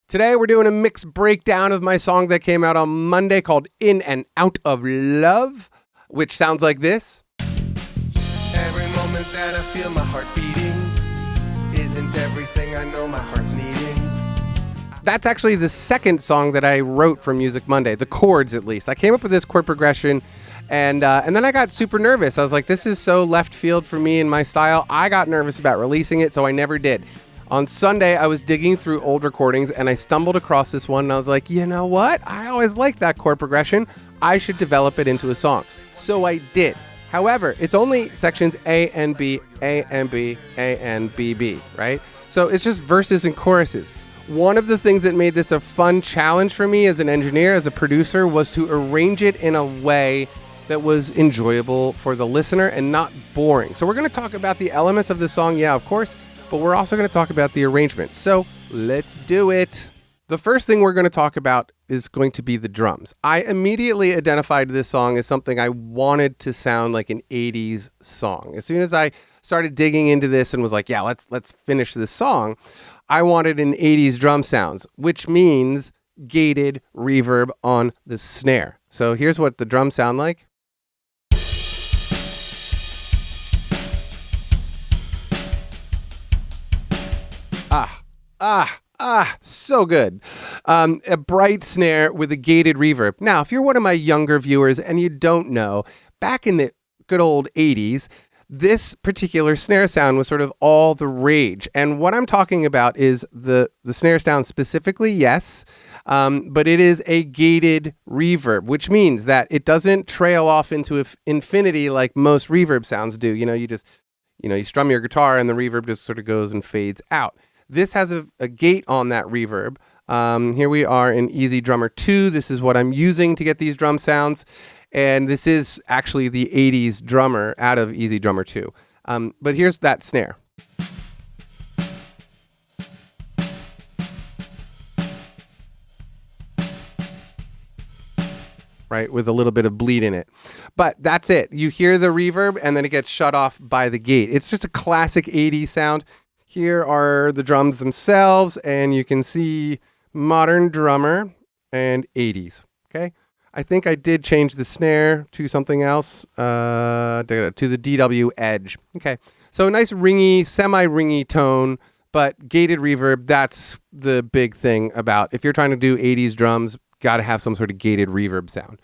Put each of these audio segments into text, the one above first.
Today we're doing a mixed breakdown of my song that came out on Monday called In and Out of Love, which sounds like this. Every moment that I feel my heart beating isn't everything I know my heart's needing. That's actually the second song that I wrote for Music Monday, the chords at least. I came up with this chord progression and then I got super nervous. I was like, this is so left field for me and my style. I got nervous about releasing it, so I never did. On Sunday, I was digging through old recordings and I stumbled across this one and I was like, you know what? I always liked that chord progression. I should develop it into a song. So I did. However, it's only sections A and B, A and B, A and B, B, right? So it's just verses and choruses. One of the things that made this a fun challenge for me as an engineer, as a producer, was to arrange it in a way that was enjoyable for the listener and not boring. So we're going to talk about the elements of the song, yeah, of course, but we're also going to talk about the arrangement. So let's do it. The first thing we're going to talk about is going to be the drums. I immediately identified this song as something I wanted to sound like an 80s song. As soon as I started digging into this and was like, yeah, let's finish this song, I wanted an 80s drum sounds, which means gated reverb on the snare. So here's what the drums sound like. So good. A bright snare with a gated reverb. Now, if you're one of my younger viewers and you don't know, back in the good old 80s, this particular snare sound was sort of all the rage. And what I'm talking about is the snare sound specifically, yes, but it is a gated reverb, which means that it doesn't trail off into infinity like most reverb sounds do. You strum your guitar and the reverb just sort of goes and fades out. This has a gate on that reverb. Here we are in Easy Drummer 2. This is what I'm using to get these drum sounds. And this is actually the 80s drummer out of Easy Drummer 2. But here's that snare. Right, with a little bit of bleed in it. But that's it. You hear the reverb and then it gets shut off by the gate. It's just a classic 80s sound. Here are the drums themselves, and you can see modern drummer and 80s, okay? I think I did change the snare to something else, to the DW Edge. Okay, so a nice ringy, semi-ringy tone, but gated reverb, that's the big thing about, if you're trying to do 80s drums, got to have some sort of gated reverb sound.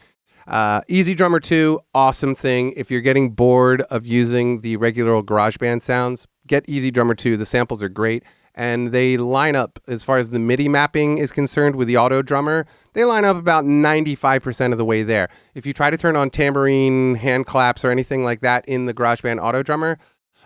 Easy Drummer 2, awesome thing. If you're getting bored of using the regular old GarageBand sounds, get Easy Drummer 2. The samples are great, and they line up, as far as the MIDI mapping is concerned with the auto drummer, they line up about 95% of the way there. If you try to turn on tambourine, hand claps, or anything like that in the GarageBand auto drummer,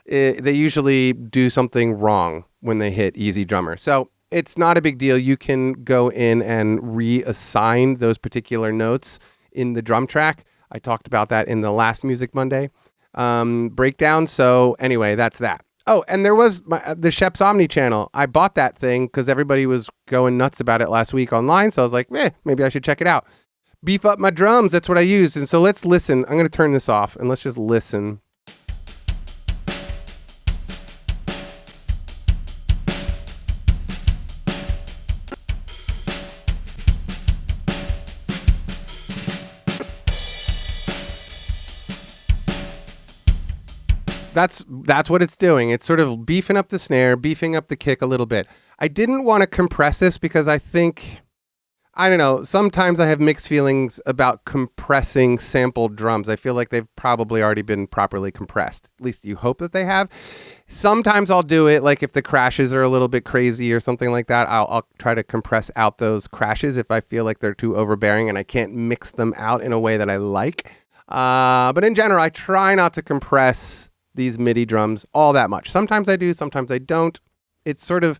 they usually do something wrong when they hit Easy Drummer. So it's not a big deal. You can go in and reassign those particular notes in the drum track. I talked about that in the last Music Monday breakdown. So anyway, that's that. Oh, and there was the Sheps Omni channel. I bought that thing because everybody was going nuts about it last week online. So I was like, maybe I should check it out. Beef up my drums. That's what I used. And so let's listen. I'm going to turn this off and let's just listen. That's what it's doing. It's sort of beefing up the snare, beefing up the kick a little bit. I didn't want to compress this because I don't know, sometimes I have mixed feelings about compressing sampled drums. I feel like they've probably already been properly compressed. At least you hope that they have. Sometimes I'll do it, like if the crashes are a little bit crazy or something like that, I'll try to compress out those crashes if I feel like they're too overbearing and I can't mix them out in a way that I like. But in general, I try not to compress these MIDI drums all that much. Sometimes I do, sometimes I don't. It's sort of,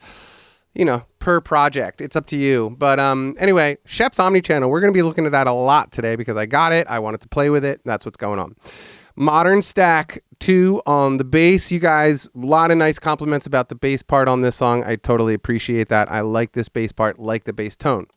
per project. It's up to you. But anyway, Sheps Omni channel, we're going to be looking at that a lot today because I got it. I wanted to play with it. That's what's going on. Modern Stack 2 on the bass. You guys, a lot of nice compliments about the bass part on this song. I totally appreciate that. I like this bass part, like the bass tone.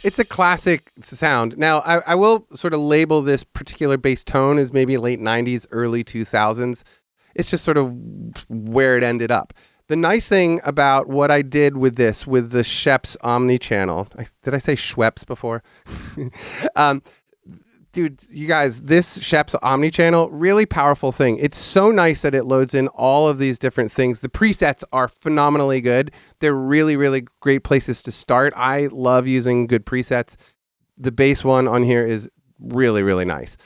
it's a classic sound. Now, I will sort of label this particular bass tone as maybe late 90s, early 2000s. It's just sort of where it ended up. The nice thing about what I did with this, with the Schoeps Omnichannel, did I say Schweppes before? Dude, you guys, this Schoeps Omnichannel, really powerful thing. It's so nice that it loads in all of these different things. The presets are phenomenally good. They're really, really great places to start. I love using good presets. The bass one on here is really, really nice.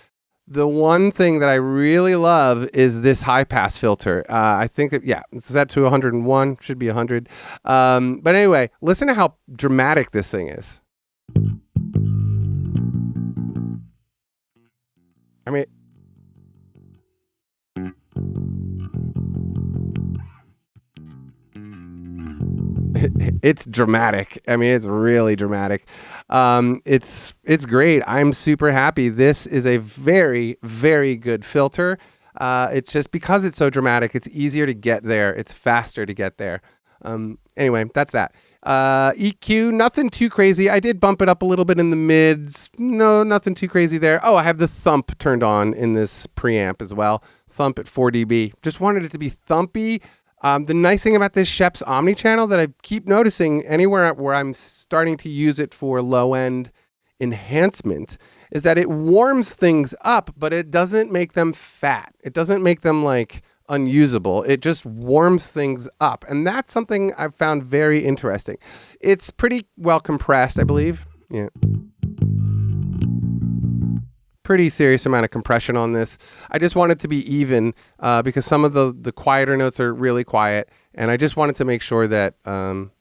The one thing that I really love is this high pass filter. I think that, it's set to 101, should be 100. But anyway, listen to how dramatic this thing is. I mean, it's dramatic. I mean, it's really dramatic. It's great. I'm super happy. This is a very, very good filter. It's just because it's so dramatic, it's easier to get there. It's faster to get there. Anyway, that's that. EQ, nothing too crazy. I did bump it up a little bit in the mids. No, nothing too crazy there. Oh, I have the thump turned on in this preamp as well. Thump at 4 dB. Just wanted it to be thumpy. The nice thing about this Schoeps Omnichannel that I keep noticing anywhere where I'm starting to use it for low-end enhancement is that it warms things up, but it doesn't make them fat. It doesn't make them like unusable. It just warms things up. And that's something I've found very interesting. It's pretty well compressed, I believe. Yeah. Pretty serious amount of compression on this. I just want it to be even because some of the quieter notes are really quiet. And I just wanted to make sure that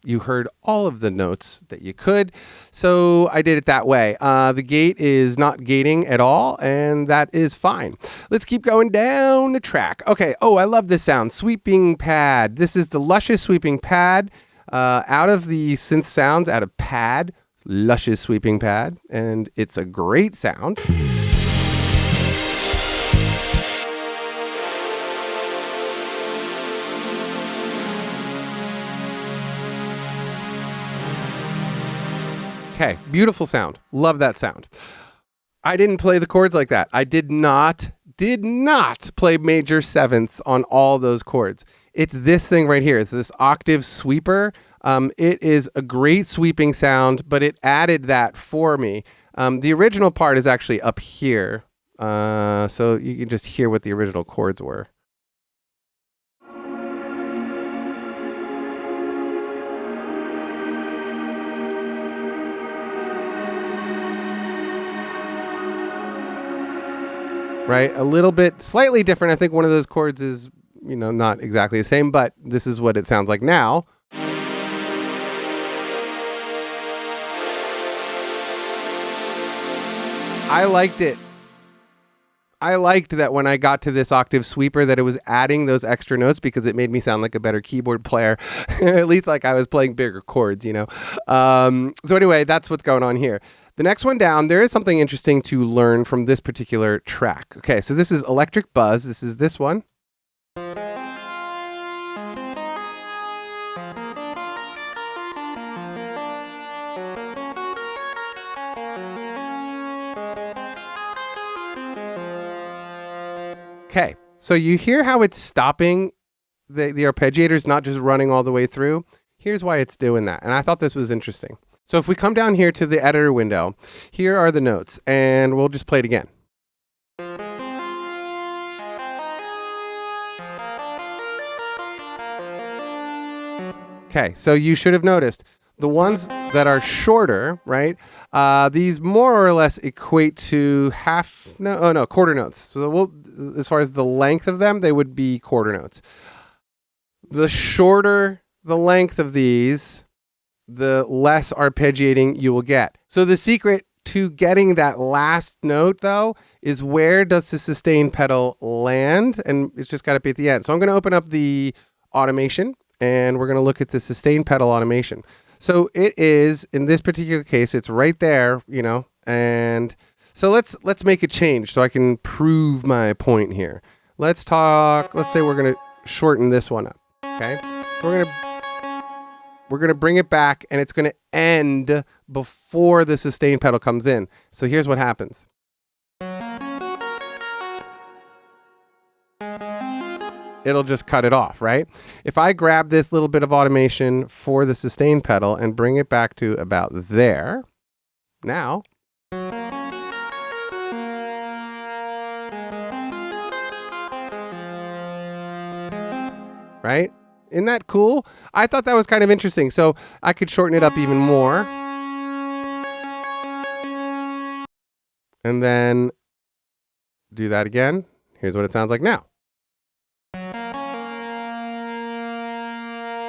you heard all of the notes that you could. So I did it that way. The gate is not gating at all, and that is fine. Let's keep going down the track. Okay. Oh, I love this sound. Sweeping pad. This is the luscious sweeping pad out of the synth sounds, out of pad. Luscious sweeping pad. And it's a great sound. Okay, beautiful sound. Love that sound. I didn't play the chords like that. I did not play major sevenths on all those chords. It's this thing right here. It's this octave sweeper. It is a great sweeping sound, but it added that for me. The original part is actually up here. So you can just hear what the original chords were. Right? A little bit slightly different. I think one of those chords is, not exactly the same, but this is what it sounds like now. I liked it. I liked that when I got to this octave sweeper that it was adding those extra notes because it made me sound like a better keyboard player, at least like I was playing bigger chords, So anyway, that's what's going on here. The next one down, there is something interesting to learn from this particular track. Okay, so this is Electric Buzz. This is this one. Okay, so you hear how it's stopping. The arpeggiator's not just running all the way through. Here's why it's doing that. And I thought this was interesting. So if we come down here to the editor window, here are the notes, and we'll just play it again. Okay, so you should have noticed the ones that are shorter, right? These more or less equate to quarter notes. So as far as the length of them, they would be quarter notes. The shorter the length of these, the less arpeggiating you will get. So the secret to getting that last note, though, is where does the sustain pedal land? And it's just got to be at the end. So I'm going to open up the automation, and we're going to look at the sustain pedal automation. So it is, in this particular case, it's right there, and so let's make a change so I can prove my point here. Let's say we're going to shorten this one up, okay? So we're going to bring it back, and it's going to end before the sustain pedal comes in. So here's what happens. It'll just cut it off, right? If I grab this little bit of automation for the sustain pedal and bring it back to about there, now, right? Isn't that cool? I thought that was kind of interesting. So I could shorten it up even more. And then do that again. Here's what it sounds like now.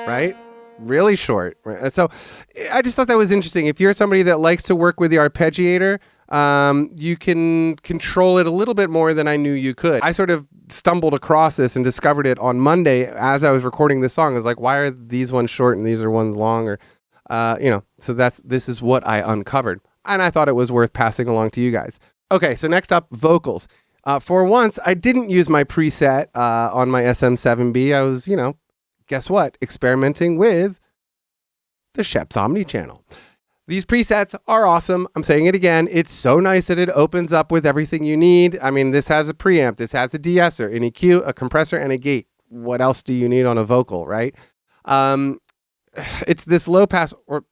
Right? Really short. So I just thought that was interesting. If you're somebody that likes to work with the arpeggiator, you can control it a little bit more than I knew you could. I sort of stumbled across this and discovered it on Monday as I was recording this song. I was like, why are these ones short and these are ones long? Or, so this is what I uncovered. And I thought it was worth passing along to you guys. Okay, so next up, vocals. For once, I didn't use my preset on my SM7B. I was, guess what? Experimenting with the Schoeps Omni channel. These presets are awesome. I'm saying it again. It's so nice that it opens up with everything you need. I mean, this has a preamp, this has a de-esser, an EQ, a compressor, and a gate. What else do you need on a vocal, right? It's this low pass, or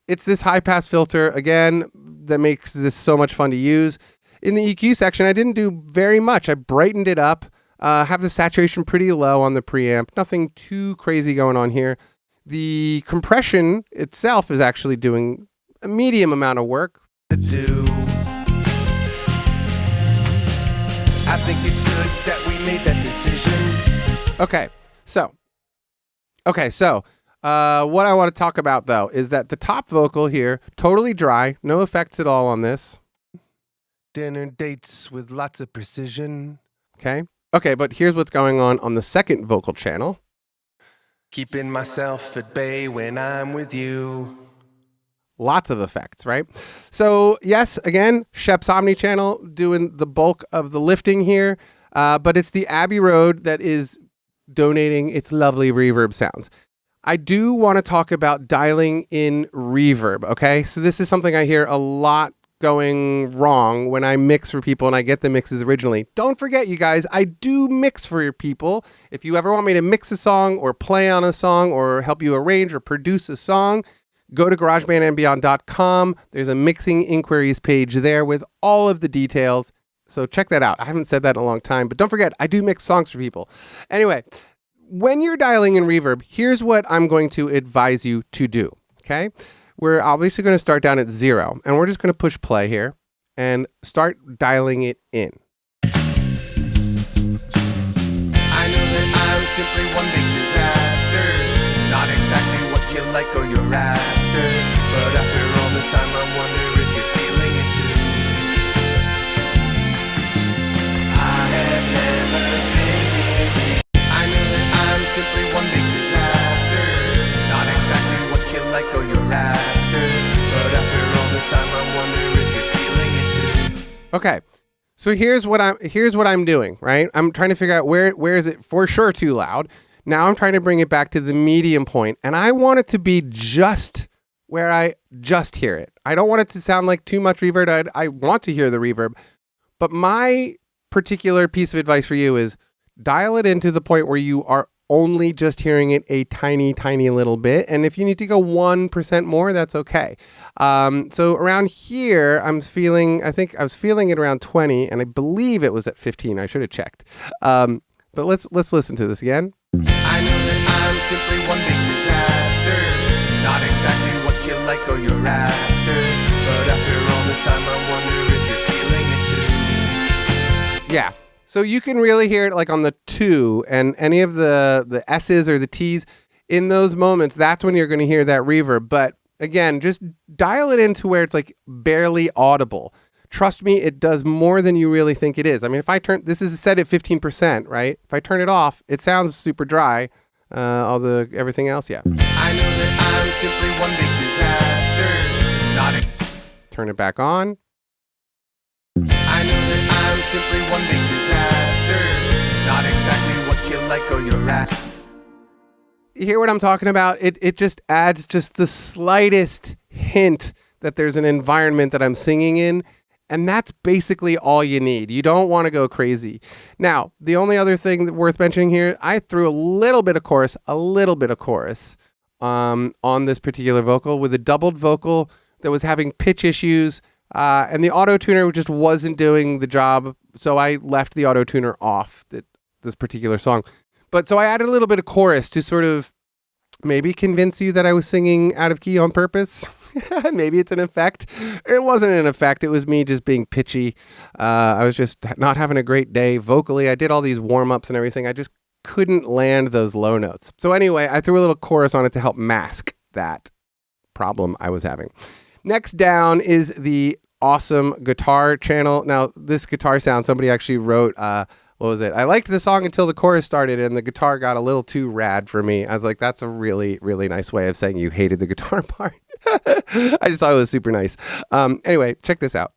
it's this high pass filter, again, that makes this so much fun to use. In the EQ section, I didn't do very much. I brightened it up, have the saturation pretty low on the preamp. Nothing too crazy going on here. The compression itself is actually doing a medium amount of work. I think it's good that we made that decision. Okay, so what I want to talk about, though, is that the top vocal here, totally dry, no effects at all on this. Dinner dates with lots of precision. Okay, but here's what's going on the second vocal channel. Keeping myself at bay when I'm with you. Lots of effects, right? So yes, again, Schoeps Omni channel doing the bulk of the lifting here, but it's the Abbey Road that is donating its lovely reverb sounds. I do want to talk about dialing in reverb, okay? So this is something I hear a lot going wrong when I mix for people and I get the mixes originally. Don't forget, you guys, I do mix for your people. If you ever want me to mix a song or play on a song or help you arrange or produce a song, go to Garagebandandbeyond.com. There's a mixing inquiries page there with all of the details. So check that out. I haven't said that in a long time, but don't forget, I do mix songs for people. Anyway, when you're dialing in reverb, here's what I'm going to advise you to do, okay? We're obviously going to start down at 0, and we're just going to push play here and start dialing it in. I know that I'm simply one big disaster, not exactly what you like or you're after, but after all this time I wonder if you're feeling it too. I have never been. I know that I'm simply one big disaster, not exactly what you like or you're after. Okay, so here's what I'm doing, right? I'm trying to figure out where is it for sure too loud. Now I'm trying to bring it back to the medium point, and I want it to be just where I just hear it. I don't want it to sound like too much reverb. I want to hear the reverb, but my particular piece of advice for you is dial it into the point where you are only just hearing it a tiny, tiny little bit. And if you need to go 1% more, that's okay. So around here, I think I was feeling it around 20, and I believe it was at 15. I should have checked. But let's listen to this again. I know that I'm simply one big disaster, not exactly what you like or you're after, but after all this time, I wonder if you're feeling it too. Yeah. So you can really hear it like on the 2 and any of the S's or the T's. In those moments, that's when you're going to hear that reverb. But again, just dial it into where it's like barely audible. Trust me, it does more than you really think it is. I mean, if I this is set at 15%, right? If I turn it off, it sounds super dry. Everything else, yeah. I know that I'm simply one big disaster. Turn it back on. I know that I'm simply one big disaster, not exactly what you like or you're at. You hear what I'm talking about? It just adds just the slightest hint that there's an environment that I'm singing in. And that's basically all you need. You don't want to go crazy. Now, the only other thing that worth mentioning here, I threw a little bit of chorus on this particular vocal with a doubled vocal that was having pitch issues. And the auto tuner just wasn't doing the job. So I left the auto tuner off this particular song. But so I added a little bit of chorus to sort of maybe convince you that I was singing out of key on purpose. Maybe it's an effect. It wasn't an effect. It was me just being pitchy. I was just not having a great day vocally. I did all these warm-ups and everything. I just couldn't land those low notes. So anyway, I threw a little chorus on it to help mask that problem I was having. Next down is the awesome guitar channel. Now, this guitar sound, somebody actually wrote... what was it? I liked the song until the chorus started and the guitar got a little too rad for me. I was like, that's a really, really nice way of saying you hated the guitar part. I just thought it was super nice. Anyway, check this out.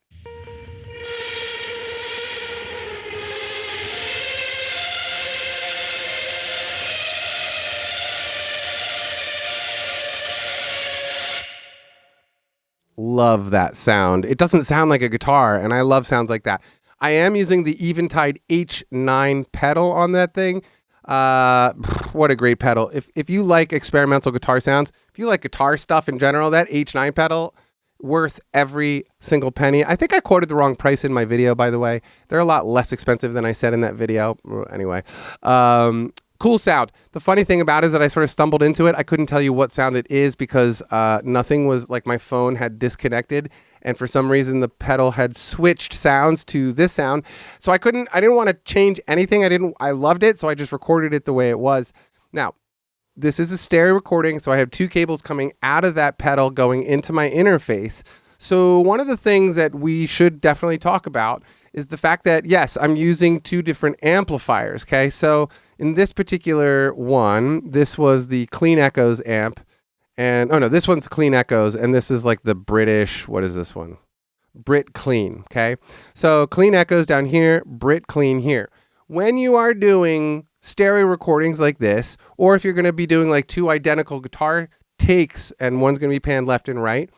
Love that sound. It doesn't sound like a guitar, and I love sounds like that. I am using the Eventide H9 pedal on that thing. What a great pedal. If you like experimental guitar sounds, if you like guitar stuff in general, that H9 pedal, worth every single penny. I think I quoted the wrong price in my video, by the way. They're a lot less expensive than I said in that video. Anyway, cool sound. The funny thing about it is that I sort of stumbled into it. I couldn't tell you what sound it is because nothing was, like, my phone had disconnected. And for some reason, the pedal had switched sounds to this sound. So I didn't want to change anything. I loved it. So I just recorded it the way it was. Now, this is a stereo recording. So I have two cables coming out of that pedal going into my interface. So one of the things that we should definitely talk about is the fact that, yes, I'm using two different amplifiers. Okay. So in this particular one, this was the Clean Echoes amp. And, oh no, this one's Clean Echoes, and this is like the British, what is this one? Brit Clean, okay? So Clean Echoes down here, Brit Clean here. When you are doing stereo recordings like this, or if you're going to be doing like two identical guitar takes and one's going to be panned left and right,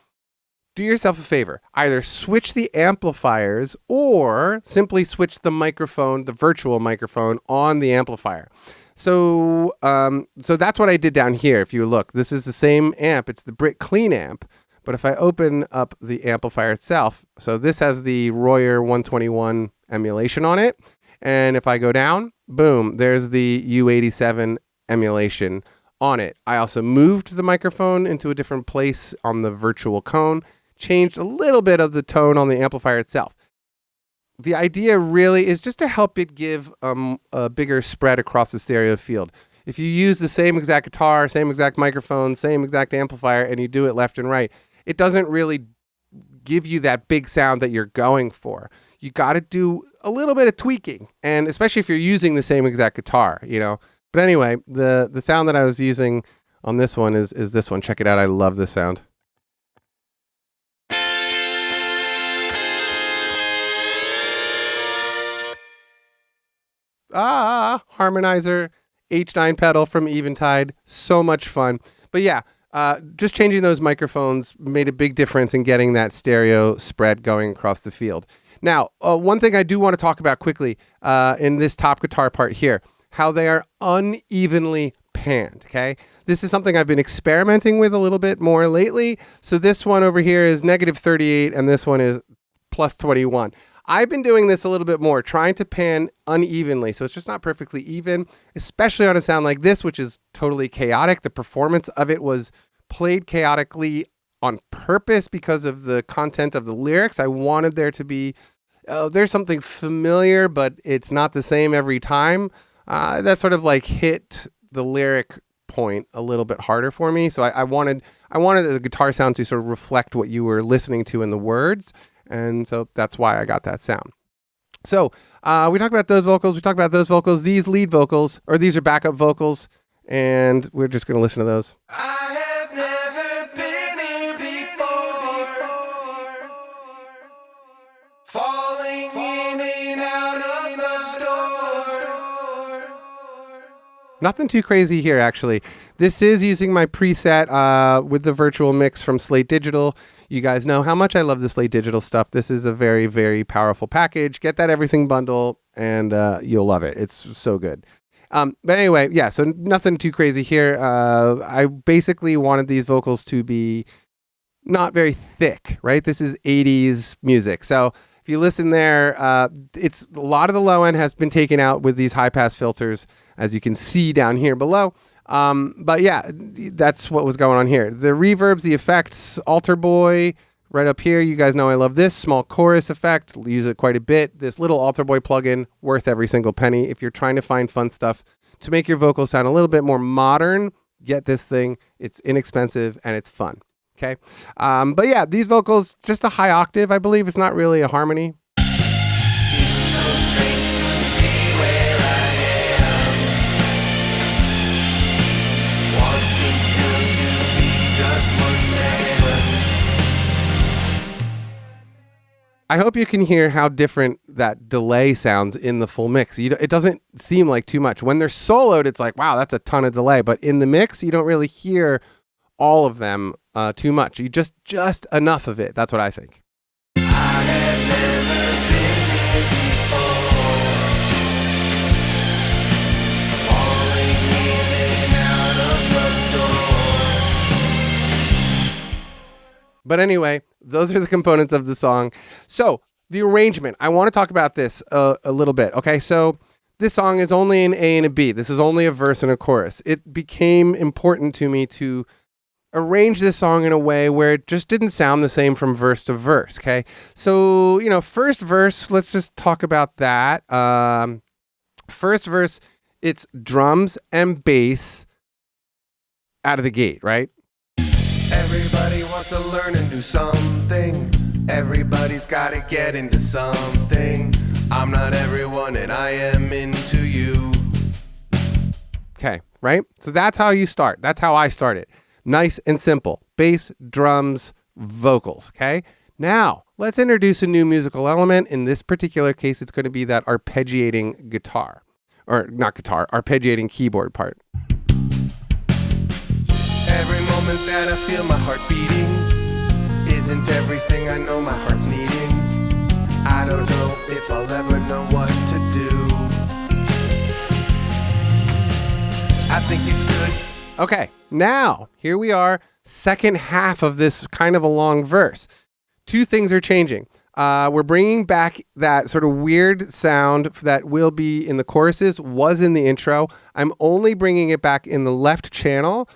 do yourself a favor. Either switch the amplifiers or simply switch the microphone, the virtual microphone, on the amplifier. So that's what I did down here. If you look, this is the same amp. It's the Brit Clean amp. But if I open up the amplifier itself, so this has the Royer 121 emulation on it. And if I go down, boom, there's the U87 emulation on it. I also moved the microphone into a different place on the virtual cone, changed a little bit of the tone on the amplifier itself. The idea really is just to help it give a bigger spread across the stereo field. If you use the same exact guitar, same exact microphone, same exact amplifier, and you do it left and right, it doesn't really give you that big sound that you're going for. You got to do a little bit of tweaking, and especially if you're using the same exact guitar, you know. But anyway, the sound that I was using on this one is this one. Check it out. I love this sound. Harmonizer, H9 pedal from Eventide. So much fun. But yeah, just changing those microphones made a big difference in getting that stereo spread going across the field. Now, one thing I do want to talk about quickly in this top guitar part here, how they are unevenly panned, okay? This is something I've been experimenting with a little bit more lately. So this one over here is -38 and this one is +21. I've been doing this a little bit more, trying to pan unevenly. So it's just not perfectly even, especially on a sound like this, which is totally chaotic. The performance of it was played chaotically on purpose because of the content of the lyrics. I wanted there to be, there's something familiar, but it's not the same every time. That sort of like hit the lyric point a little bit harder for me. So I wanted the guitar sound to sort of reflect what you were listening to in the words. And so that's why I got that sound. So we talked about those vocals. We talked about those vocals. These lead vocals, or these are backup vocals. And we're just going to listen to those. I have never been here before, falling in and out of love's door. Nothing too crazy here, actually. This is using my preset with the virtual mix from Slate Digital. You guys know how much I love the Slate Digital stuff. This is a very, very powerful package. Get that everything bundle, and you'll love it. It's so good. But anyway, yeah, so nothing too crazy here. I basically wanted these vocals to be not very thick, right? This is 80s music. So if you listen there, it's a lot of the low end has been taken out with these high pass filters, as you can see down here below. But yeah, that's what was going on here. The reverbs, the effects, Alter Boy right up here. You guys know I love this small chorus effect. Use it quite a bit. This little Alter Boy plugin, worth every single penny. If you're trying to find fun stuff to make your vocals sound a little bit more modern, get this thing. It's inexpensive and it's fun. Okay. But yeah, these vocals, just a high octave, I believe. It's not really a harmony. It's so strange to be where I am, wanting still to be just one man. I hope you can hear how different that delay sounds in the full mix. It doesn't seem like too much. When they're soloed, it's like, wow, that's a ton of delay. But in the mix, you don't really hear all of them too much. You just enough of it. That's what I think. I have never been here before, falling in and out of love's door. But anyway, those are the components of the song. So the arrangement, I want to talk about this a little bit. Okay, so this song is only an A and a B. This is only a verse and a chorus. It became important to me to arrange this song in a way where it just didn't sound the same from verse to verse. Okay, so first verse, let's just talk about that. First verse, it's drums and bass out of the gate, right? Everybody wants to learn and do something. Everybody's gotta get into something. I'm not everyone and I am into you. Okay, right? So that's how you start. That's how I started. Nice and simple. Bass, drums, vocals, okay? Now, let's introduce a new musical element. In this particular case, it's going to be that arpeggiating guitar. Or not guitar, arpeggiating keyboard part. Every moment that I feel my heart beating isn't everything I know my heart's needing. I don't know if I'll ever know what to do. I think it's good. Okay, now, here we are, second half of this kind of a long verse. Two things are changing. We're bringing back that sort of weird sound that will be in the choruses, was in the intro. I'm only bringing it back in the left channel,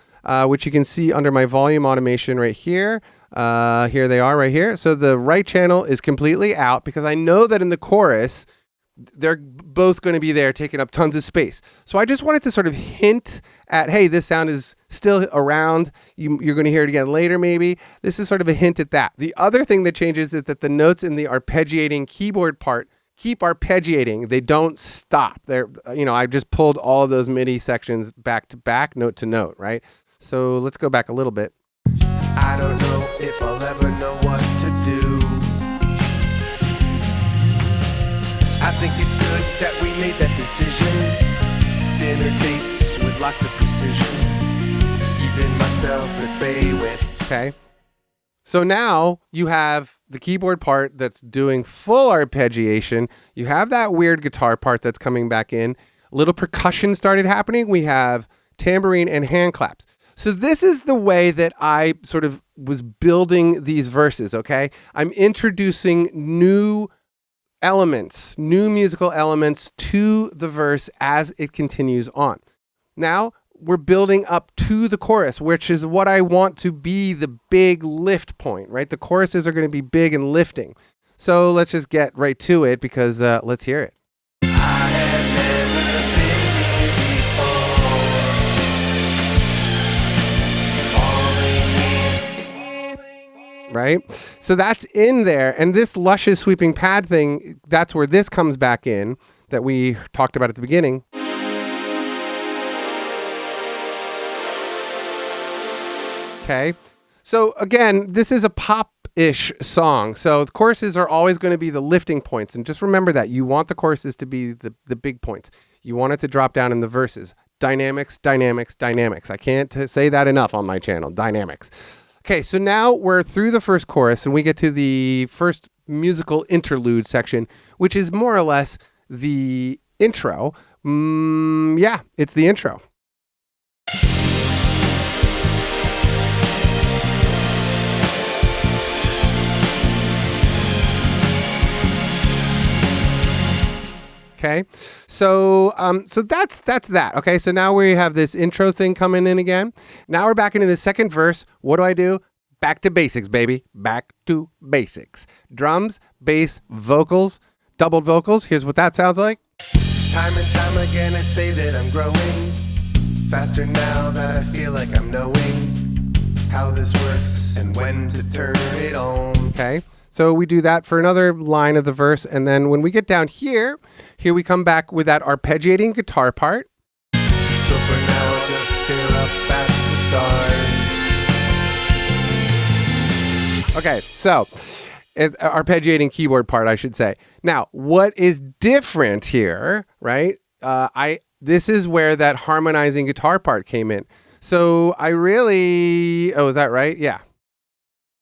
which you can see under my volume automation right here. Here they are right here. So the right channel is completely out because I know that in the chorus, they're both going to be there taking up tons of space. So I just wanted to sort of hint at, hey, this sound is still around. You're going to hear it again later, maybe. This is sort of a hint at that. The other thing that changes is that the notes in the arpeggiating keyboard part keep arpeggiating. They don't stop. I just pulled all of those MIDI sections back to back, note to note, right? So let's go back a little bit. I don't know if I'll ever know what to do. I think it's good that we made that decision. Dinner dates with lots of precision. Keeping myself at bay when... Okay. So now you have the keyboard part that's doing full arpeggiation. You have that weird guitar part that's coming back in. A little percussion started happening. We have tambourine and hand claps. So this is the way that I sort of was building these verses, okay? I'm introducing new elements, new musical elements to the verse as it continues on. Now, we're building up to the chorus, which is what I want to be the big lift point, right? The choruses are going to be big and lifting. So let's just get right to it because let's hear it. I have never been here before. Falling in. Right? So that's in there. And this luscious sweeping pad thing, that's where this comes back in that we talked about at the beginning. Okay. So again, this is a pop-ish song. So the choruses are always going to be the lifting points. And just remember that you want the choruses to be the big points. You want it to drop down in the verses. Dynamics, dynamics, dynamics. I can't say that enough on my channel. Dynamics. Okay, so now we're through the first chorus and we get to the first musical interlude section, which is more or less the intro. Yeah, it's the intro. Okay, so that's that. Okay, so now we have this intro thing coming in again. Now we're back into the second verse. What do? Back to basics, baby. Back to basics. Drums, bass, vocals, doubled vocals. Here's what that sounds like. Time and time again I say that I'm growing faster now that I feel like I'm knowing how this works and when to turn it on. Okay. So we do that for another line of the verse, and then when we get down here we come back with that arpeggiating guitar part. So for now, just stare up at the stars. Okay, so it's arpeggiating keyboard part, I should say. Now, what is different here, right? This is where that harmonizing guitar part came in. So I really, is that right? Yeah.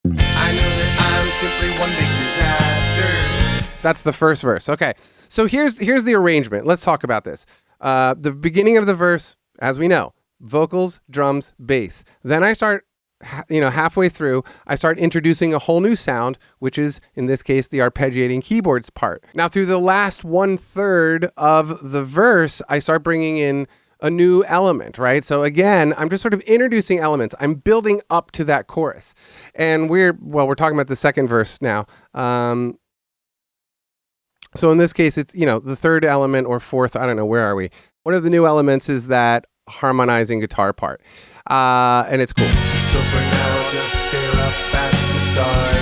I know that I'm simply one big disaster. That's the first verse. Okay. So here's the arrangement. Let's talk about this. The beginning of the verse, as we know, vocals, drums, bass. Then I start, halfway through, I start introducing a whole new sound, which is, in this case, the arpeggiating keyboards part. Now, through the last 1/3 of the verse, I start bringing in a new element, right? So again, I'm just sort of introducing elements. I'm building up to that chorus. And we're talking about the second verse now. So in this case, it's, the third element or fourth, I don't know, where are we? One of the new elements is that harmonizing guitar part. And it's cool. So for now, just stare up at the stars.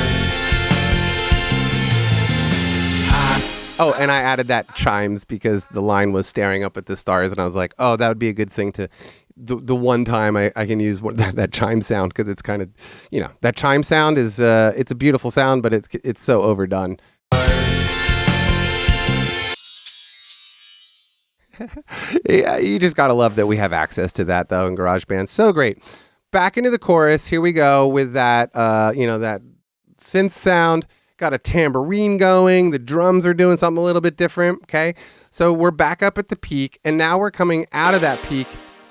Oh, and I added that chimes because the line was staring up at the stars, and I was like, oh, that would be a good thing to, the one time I can use that chime sound, because it's kind of, that chime sound is, it's a beautiful sound, but it's so overdone. Yeah, you just gotta love that we have access to that though in GarageBand. So great. Back into the chorus. Here we go with that, that synth sound. Got a tambourine going. The drums are doing something a little bit different. Okay, so we're back up at the peak, and now we're coming out of that peak,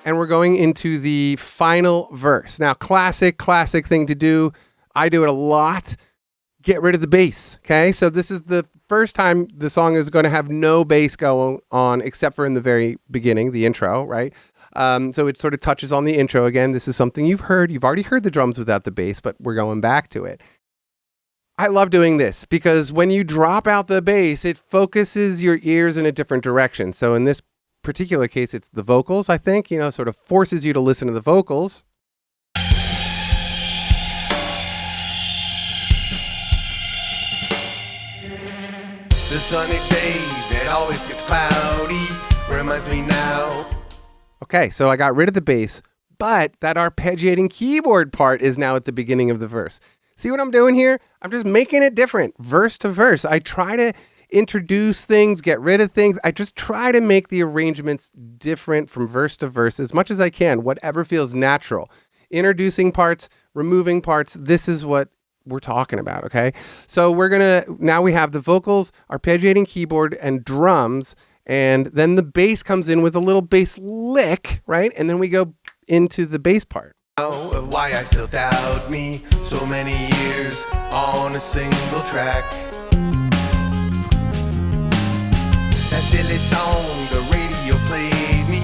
and we're going into the final verse. Now, classic thing to do. I do it a lot. Get rid of the bass. Okay, so this is the first time the song is going to have no bass going on, except for in the very beginning, the intro, right? So it sort of touches on the intro again. This is something you've heard. You've already heard the drums without the bass, but we're going back to it. I love doing this because when you drop out the bass, it focuses your ears in a different direction. So in this particular case, it's the vocals, I think, sort of forces you to listen to the vocals. The sunny day that always gets cloudy reminds me now. Okay, so I got rid of the bass, but that arpeggiating keyboard part is now at the beginning of the verse. See what I'm doing here? I'm just making it different, verse to verse. I try to introduce things, get rid of things. I just try to make the arrangements different from verse to verse as much as I can, whatever feels natural. Introducing parts, removing parts, this is what we're talking about, okay? So now we have the vocals, arpeggiating keyboard, and drums, and then the bass comes in with a little bass lick, right? And then we go into the bass part. Of why I still doubt me so many years on a single track. That silly song the radio played me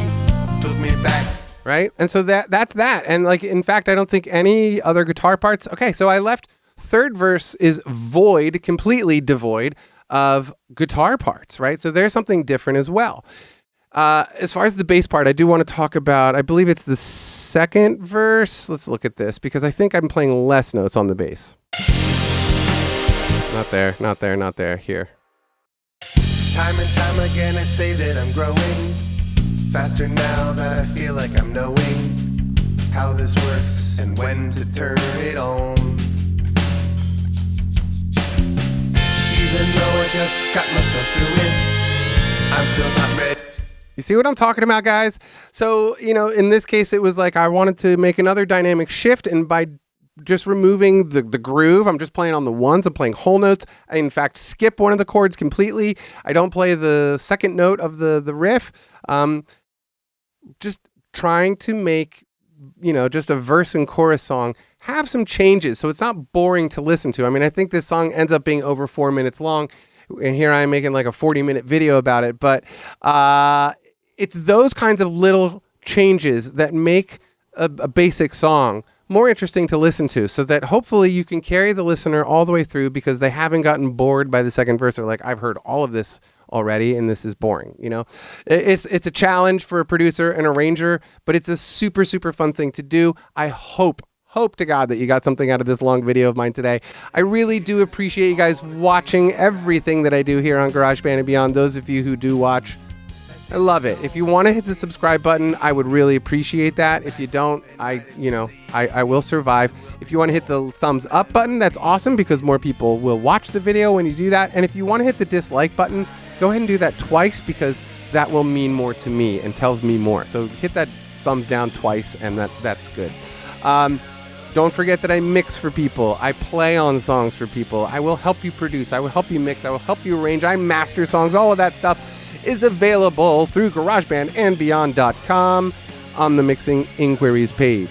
took me back. Right? And so that's that. And in fact, I don't think any other guitar parts. Okay, so I left third verse is void, completely devoid of guitar parts, right? So there's something different as well. As far as the bass part, I do want to talk about, I believe it's the second verse. Let's look at this because I think I'm playing less notes on the bass. Not there, not there, not there, here. Time and time again I say that I'm growing faster now that I feel like I'm knowing how this works and when to turn it on. Even though I just got myself through it, I'm still not ready. You see what I'm talking about, guys? So, in this case, it was like I wanted to make another dynamic shift, and by just removing the groove, I'm just playing on the ones. I'm playing whole notes. I, in fact, skip one of the chords completely. I don't play the second note of the riff. Just trying to make, just a verse and chorus song have some changes so it's not boring to listen to. I mean, I think this song ends up being over 4 minutes long, and here I am making like a 40-minute video about it. But it's those kinds of little changes that make a basic song more interesting to listen to, so that hopefully you can carry the listener all the way through because they haven't gotten bored by the second verse. They're like, I've heard all of this already and this is boring. It's a challenge for a producer and arranger, but it's a super, super fun thing to do. I hope to God that you got something out of this long video of mine today. I really do appreciate you guys watching everything that I do here on Garageband and Beyond. Those of you who do watch, I love it. If you want to hit the subscribe button, I would really appreciate that. If you don't, I will survive. If you want to hit the thumbs up button, that's awesome because more people will watch the video when you do that. And if you want to hit the dislike button, go ahead and do that twice because that will mean more to me and tells me more. So hit that thumbs down twice and that's good. Don't forget that I mix for people. I play on songs for people. I will help you produce. I will help you mix. I will help you arrange. I master songs. All of that stuff is available through GarageBandandBeyond.com on the Mixing Inquiries page.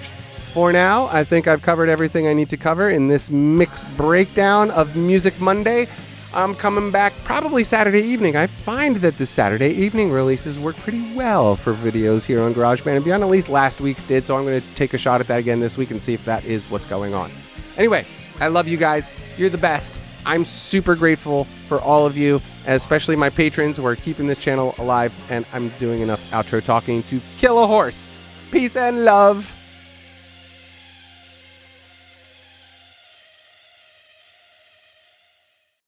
For now, I think I've covered everything I need to cover in this mix breakdown of Music Monday. I'm coming back probably Saturday evening. I find that the Saturday evening releases work pretty well for videos here on GarageBand and Beyond. At least last week's did, so I'm going to take a shot at that again this week and see if that is what's going on. Anyway, I love you guys. You're the best. I'm super grateful for all of you, especially my patrons who are keeping this channel alive, and I'm doing enough outro talking to kill a horse. Peace and love.